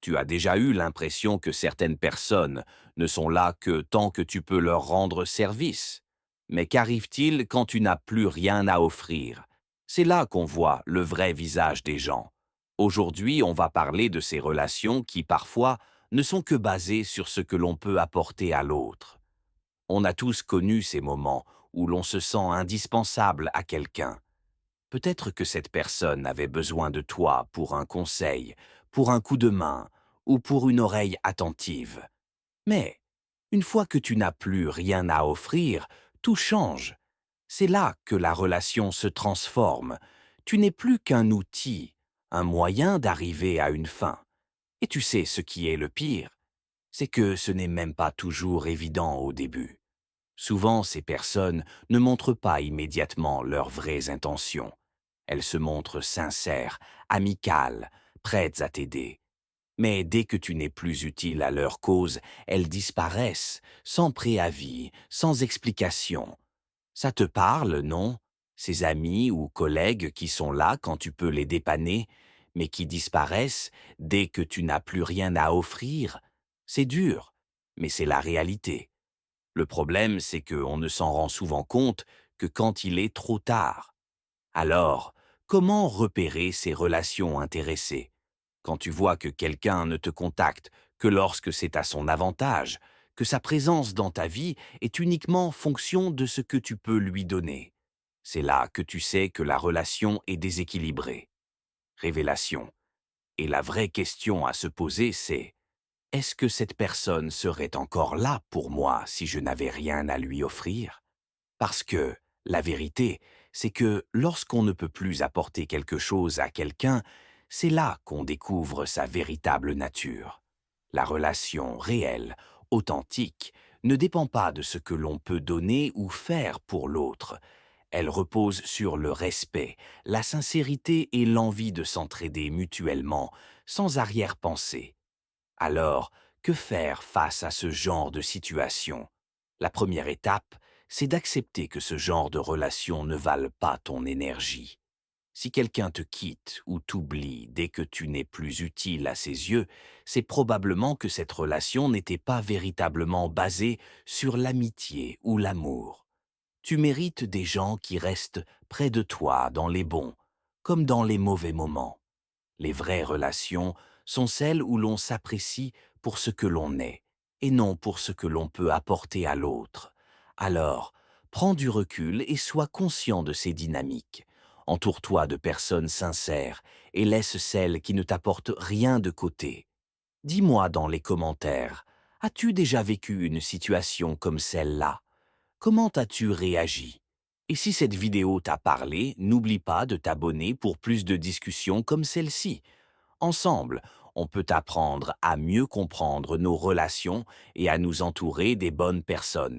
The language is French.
Tu as déjà eu l'impression que certaines personnes ne sont là que tant que tu peux leur rendre service. Mais qu'arrive-t-il quand tu n'as plus rien à offrir? C'est là qu'on voit le vrai visage des gens. Aujourd'hui, on va parler de ces relations qui, parfois, ne sont que basées sur ce que l'on peut apporter à l'autre. On a tous connu ces moments où l'on se sent indispensable à quelqu'un. Peut-être que cette personne avait besoin de toi pour un conseil, pour un coup de main ou pour une oreille attentive. Mais, une fois que tu n'as plus rien à offrir, tout change. C'est là que la relation se transforme. Tu n'es plus qu'un outil, un moyen d'arriver à une fin. Et tu sais ce qui est le pire, c'est que ce n'est même pas toujours évident au début. Souvent, ces personnes ne montrent pas immédiatement leurs vraies intentions. Elles se montrent sincères, amicales, prêtes à t'aider. Mais dès que tu n'es plus utile à leur cause, elles disparaissent, sans préavis, sans explication. Ça te parle, non? Ces amis ou collègues qui sont là quand tu peux les dépanner, mais qui disparaissent dès que tu n'as plus rien à offrir. C'est dur, mais c'est la réalité. Le problème, c'est qu'on ne s'en rend souvent compte que quand il est trop tard. Alors, comment repérer ces relations intéressées? Quand tu vois que quelqu'un ne te contacte que lorsque c'est à son avantage, que sa présence dans ta vie est uniquement fonction de ce que tu peux lui donner. C'est là que tu sais que la relation est déséquilibrée. Révélation. Et la vraie question à se poser, c'est: est-ce que cette personne serait encore là pour moi si je n'avais rien à lui offrir? Parce que, la vérité, c'est que lorsqu'on ne peut plus apporter quelque chose à quelqu'un, c'est là qu'on découvre sa véritable nature. La relation réelle, authentique, ne dépend pas de ce que l'on peut donner ou faire pour l'autre. Elle repose sur le respect, la sincérité et l'envie de s'entraider mutuellement, sans arrière-pensée. Alors, que faire face à ce genre de situation? La première étape, c'est d'accepter que ce genre de relation ne valent pas ton énergie. Si quelqu'un te quitte ou t'oublie dès que tu n'es plus utile à ses yeux, c'est probablement que cette relation n'était pas véritablement basée sur l'amitié ou l'amour. Tu mérites des gens qui restent près de toi dans les bons, comme dans les mauvais moments. Les vraies relations sont celles où l'on s'apprécie pour ce que l'on est, et non pour ce que l'on peut apporter à l'autre. Alors, prends du recul et sois conscient de ces dynamiques. Entoure-toi de personnes sincères et laisse celles qui ne t'apportent rien de côté. Dis-moi dans les commentaires, as-tu déjà vécu une situation comme celle-là? Comment as-tu réagi? Et si cette vidéo t'a parlé, n'oublie pas de t'abonner pour plus de discussions comme celle-ci. Ensemble, on peut apprendre à mieux comprendre nos relations et à nous entourer des bonnes personnes.